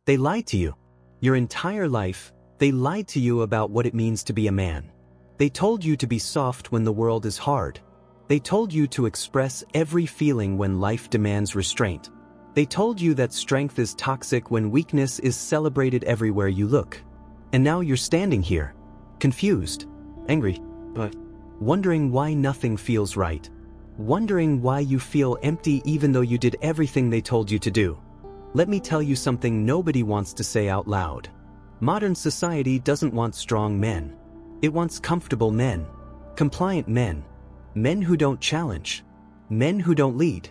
They lied to you. Your entire life, they lied to you about what it means to be a man. They told you to be soft when the world is hard. They told you to express every feeling when life demands restraint. They told you that strength is toxic when weakness is celebrated everywhere you look. And now you're standing here, confused, angry, but wondering why nothing feels right. Wondering why you feel empty even though you did everything they told you to do. Let me tell you something nobody wants to say out loud. Modern society doesn't want strong men. It wants comfortable men, compliant men, men who don't challenge, men who don't lead,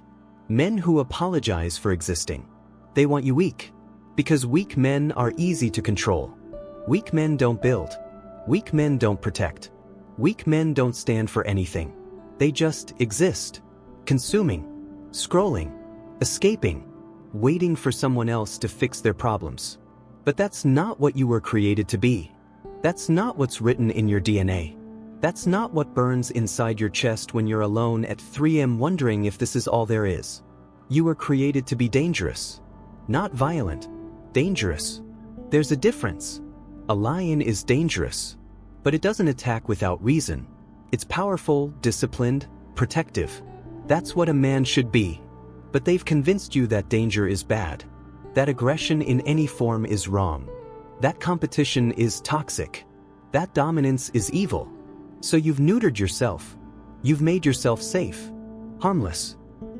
men who apologize for existing. They want you weak, because weak men are easy to control. Weak men don't build. Weak men don't protect. Weak men don't stand for anything. They just exist, consuming, scrolling, escaping, waiting for someone else to fix their problems. But that's not what you were created to be. That's not what's written in your DNA. That's not what burns inside your chest when you're alone at 3 a.m. wondering if this is all there is. You were created to be dangerous. Not violent. Dangerous. There's a difference. A lion is dangerous, but it doesn't attack without reason. It's powerful, disciplined, protective. That's what a man should be. But they've convinced you that danger is bad. That aggression in any form is wrong. That competition is toxic. That dominance is evil. So you've neutered yourself. You've made yourself safe, harmless.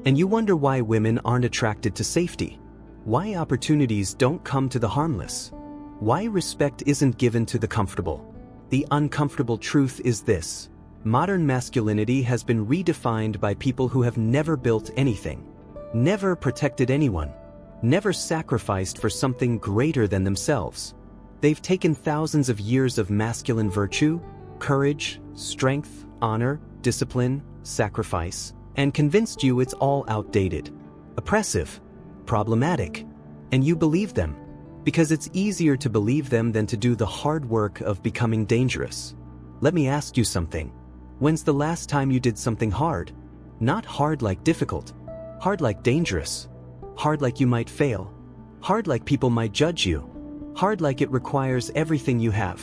And you wonder why women aren't attracted to safety. Why opportunities don't come to the harmless. Why respect isn't given to the comfortable. The uncomfortable truth is this. Modern masculinity has been redefined by people who have never built anything, never protected anyone, never sacrificed for something greater than themselves. They've taken thousands of years of masculine virtue, courage, strength, honor, discipline, sacrifice, and convinced you it's all outdated, oppressive, problematic, and you believe them, because it's easier to believe them than to do the hard work of becoming dangerous. Let me ask you something. When's the last time you did something hard? Not hard like difficult, hard like dangerous, hard like you might fail, hard like people might judge you, hard like it requires everything you have.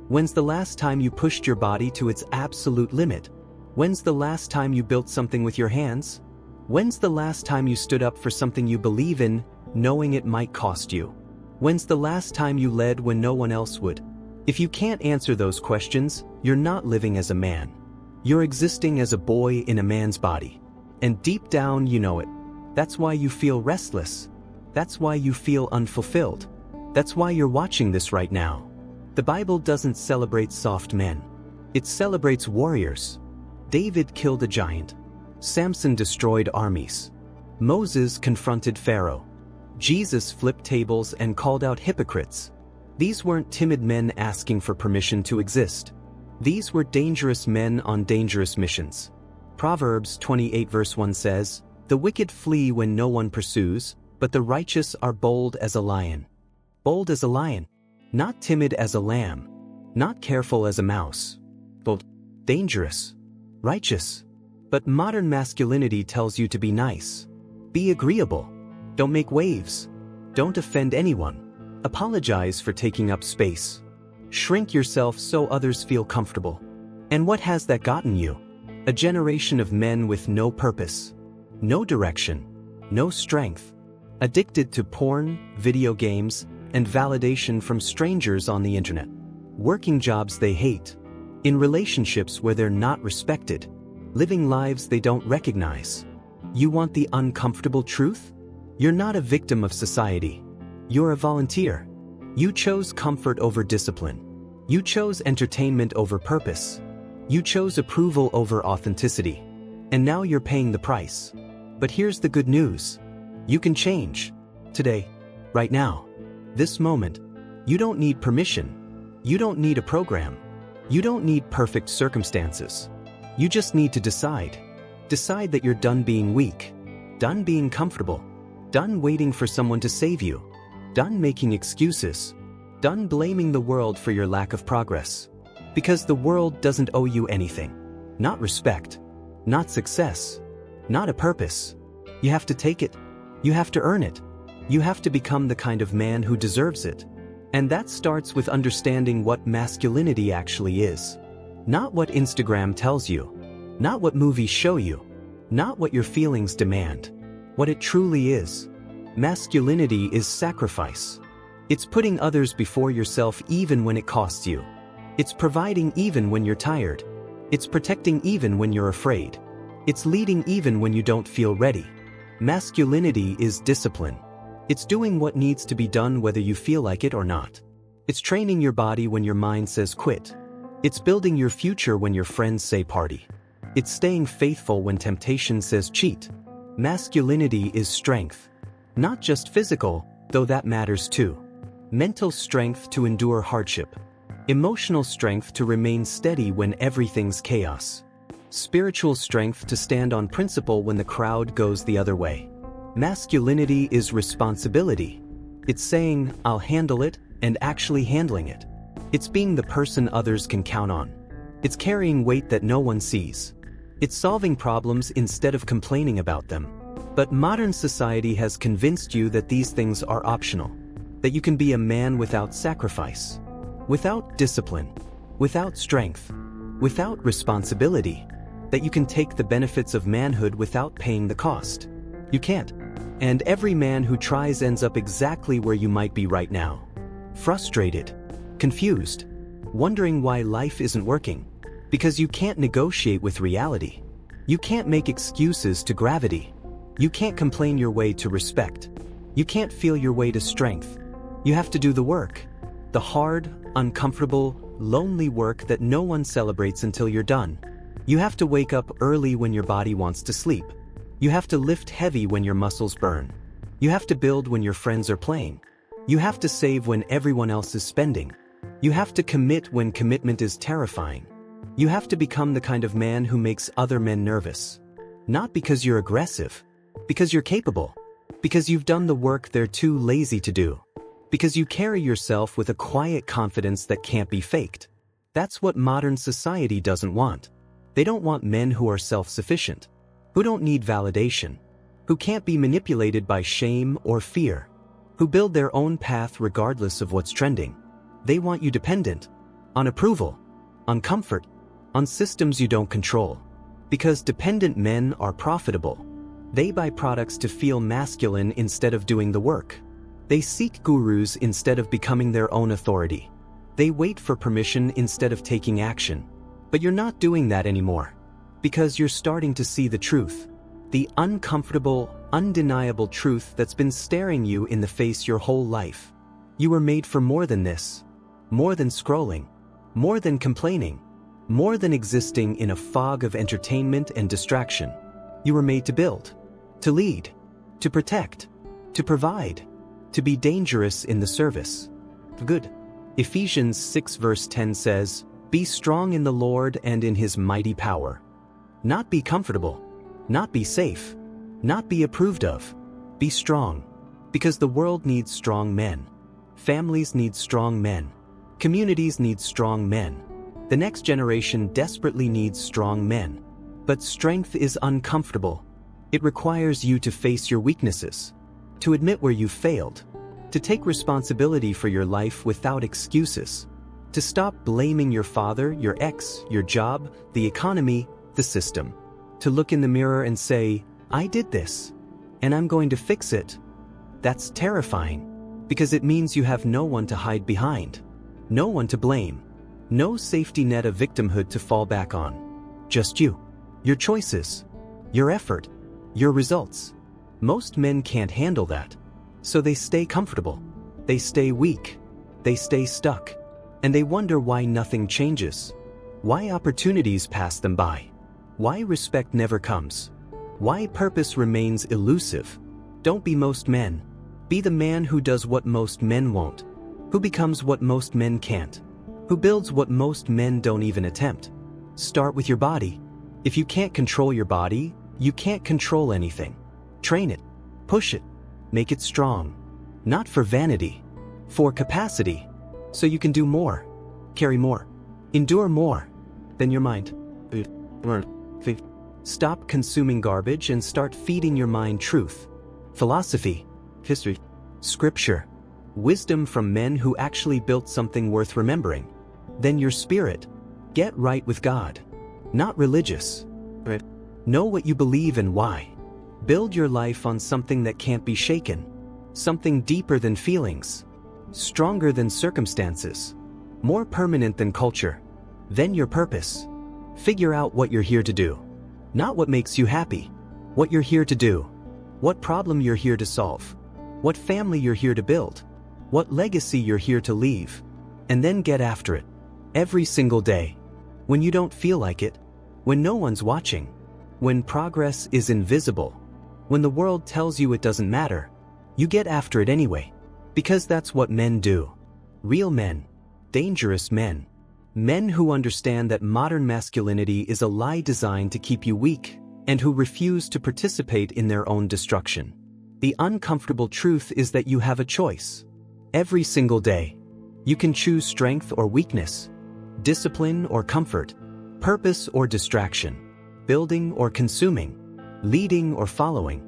When's the last time you pushed your body to its absolute limit? When's the last time you built something with your hands? When's the last time you stood up for something you believe in, knowing it might cost you? When's the last time you led when no one else would? If you can't answer those questions, you're not living as a man. You're existing as a boy in a man's body. And deep down you know it. That's why you feel restless. That's why you feel unfulfilled. That's why you're watching this right now. The Bible doesn't celebrate soft men. It celebrates warriors. David killed a giant. Samson destroyed armies. Moses confronted Pharaoh. Jesus flipped tables and called out hypocrites. These weren't timid men asking for permission to exist. These were dangerous men on dangerous missions. Proverbs 28 verse 1 says, "The wicked flee when no one pursues, but the righteous are bold as a lion." Bold as a lion. Not timid as a lamb. Not careful as a mouse. Bold. Dangerous. Righteous. But modern masculinity tells you to be nice. Be agreeable. Don't make waves. Don't offend anyone. Apologize for taking up space. Shrink yourself so others feel comfortable. And what has that gotten you? A generation of men with no purpose, no direction, no strength, addicted to porn, video games, and validation from strangers on the internet. Working jobs they hate, in relationships where they're not respected, living lives they don't recognize. You want the uncomfortable truth? You're not a victim of society. You're a volunteer. You chose comfort over discipline. You chose entertainment over purpose. You chose approval over authenticity. And now you're paying the price. But here's the good news. You can change. Today. Right now. This moment. You don't need permission. You don't need a program. You don't need perfect circumstances. You just need to decide. Decide that you're done being weak. Done being comfortable. Done waiting for someone to save you. Done making excuses. Done blaming the world for your lack of progress. Because the world doesn't owe you anything. Not respect. Not success. Not a purpose. You have to take it. You have to earn it. You have to become the kind of man who deserves it. And that starts with understanding what masculinity actually is. Not what Instagram tells you. Not what movies show you. Not what your feelings demand. What it truly is. Masculinity is sacrifice. It's putting others before yourself even when it costs you. It's providing even when you're tired. It's protecting even when you're afraid. It's leading even when you don't feel ready. Masculinity is discipline. It's doing what needs to be done whether you feel like it or not. It's training your body when your mind says quit. It's building your future when your friends say party. It's staying faithful when temptation says cheat. Masculinity is strength. Not just physical, though that matters too. Mental strength to endure hardship. Emotional strength to remain steady when everything's chaos. Spiritual strength to stand on principle when the crowd goes the other way. Masculinity is responsibility. It's saying, I'll handle it, and actually handling it. It's being the person others can count on. It's carrying weight that no one sees. It's solving problems instead of complaining about them. But modern society has convinced you that these things are optional. That you can be a man without sacrifice. Without discipline. Without strength. Without responsibility. That you can take the benefits of manhood without paying the cost. You can't. And every man who tries ends up exactly where you might be right now. Frustrated. Confused. Wondering why life isn't working. Because you can't negotiate with reality. You can't make excuses to gravity. You can't complain your way to respect. You can't feel your way to strength. You have to do the work. The hard, uncomfortable, lonely work that no one celebrates until you're done. You have to wake up early when your body wants to sleep. You have to lift heavy when your muscles burn. You have to build when your friends are playing. You have to save when everyone else is spending. You have to commit when commitment is terrifying. You have to become the kind of man who makes other men nervous. Not because you're aggressive. Because you're capable. Because you've done the work they're too lazy to do. Because you carry yourself with a quiet confidence that can't be faked. That's what modern society doesn't want. They don't want men who are self-sufficient. Who don't need validation. Who can't be manipulated by shame or fear. Who build their own path regardless of what's trending. They want you dependent. On approval. On comfort. On systems you don't control. Because dependent men are profitable. They buy products to feel masculine instead of doing the work. They seek gurus instead of becoming their own authority. They wait for permission instead of taking action. But you're not doing that anymore. Because you're starting to see the truth. The uncomfortable, undeniable truth that's been staring you in the face your whole life. You were made for more than this. More than scrolling. More than complaining. More than existing in a fog of entertainment and distraction. You were made to build. To lead. To protect. To provide. To be dangerous in the service. Good. Ephesians 6 verse 10 says, "Be strong in the Lord and in His mighty power." Not be comfortable. Not be safe. Not be approved of. Be strong. Because the world needs strong men. Families need strong men. Communities need strong men. The next generation desperately needs strong men. But strength is uncomfortable. It requires you to face your weaknesses. To admit where you failed. To take responsibility for your life without excuses. To stop blaming your father, your ex, your job, the economy, the system. To look in the mirror and say, I did this. And I'm going to fix it. That's terrifying. Because it means you have no one to hide behind. No one to blame. No safety net of victimhood to fall back on. Just you. Your choices. Your effort. Your results. Most men can't handle that. So they stay comfortable. They stay weak. They stay stuck. And they wonder why nothing changes. Why opportunities pass them by. Why respect never comes. Why purpose remains elusive. Don't be most men. Be the man who does what most men won't. Who becomes what most men can't. Who builds what most men don't even attempt. Start with your body. If you can't control your body, you can't control anything. Train it. Push it. Make it strong. Not for vanity. For capacity. So you can do more. Carry more. Endure more. Than your mind. Stop consuming garbage and start feeding your mind truth. Philosophy. History. Scripture. Wisdom from men who actually built something worth remembering. Then your spirit. Get right with God. Not religious. But know what you believe and why. Build your life on something that can't be shaken. Something deeper than feelings. Stronger than circumstances. More permanent than culture. Then your purpose. Figure out what you're here to do. Not what makes you happy. What you're here to do. What problem you're here to solve. What family you're here to build. What legacy you're here to leave. And then get after it. Every single day. When you don't feel like it. When no one's watching. When progress is invisible. When the world tells you it doesn't matter. You get after it anyway. Because that's what men do. Real men. Dangerous men. Men who understand that modern masculinity is a lie designed to keep you weak, and who refuse to participate in their own destruction. The uncomfortable truth is that you have a choice. Every single day. You can choose strength or weakness, discipline or comfort, purpose or distraction, building or consuming, leading or following.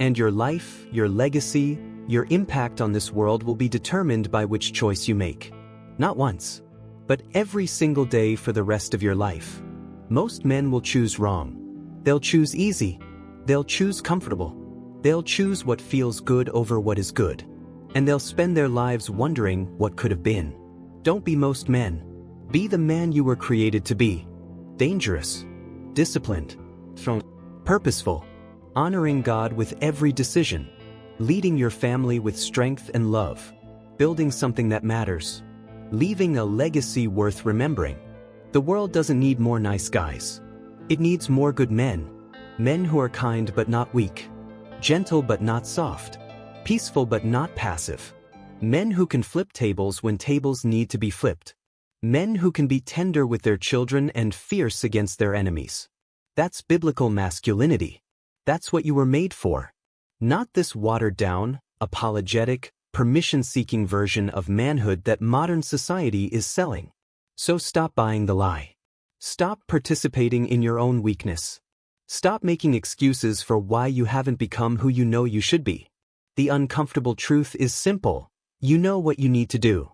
And your life, your legacy, your impact on this world will be determined by which choice you make. Not once, but every single day for the rest of your life. Most men will choose wrong. They'll choose easy. They'll choose comfortable. They'll choose what feels good over what is good. And they'll spend their lives wondering what could have been. Don't be most men. Be the man you were created to be. Dangerous. Disciplined. Purposeful. Honoring God with every decision. Leading your family with strength and love. Building something that matters. Leaving a legacy worth remembering. The world doesn't need more nice guys. It needs more good men. Men who are kind but not weak. Gentle but not soft. Peaceful but not passive. Men who can flip tables when tables need to be flipped. Men who can be tender with their children and fierce against their enemies. That's biblical masculinity. That's what you were made for. Not this watered-down, apologetic, permission-seeking version of manhood that modern society is selling. So stop buying the lie. Stop participating in your own weakness. Stop making excuses for why you haven't become who you know you should be. The uncomfortable truth is simple. You know what you need to do.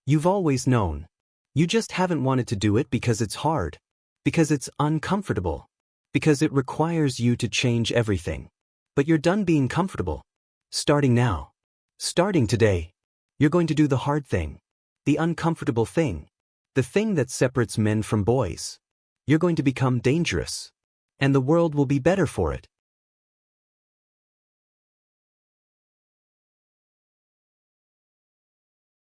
You've always known. You just haven't wanted to do it because it's hard. Because it's uncomfortable. Because it requires you to change everything. But you're done being comfortable. Starting now. Starting today. You're going to do the hard thing. The uncomfortable thing. The thing that separates men from boys. You're going to become dangerous. And the world will be better for it.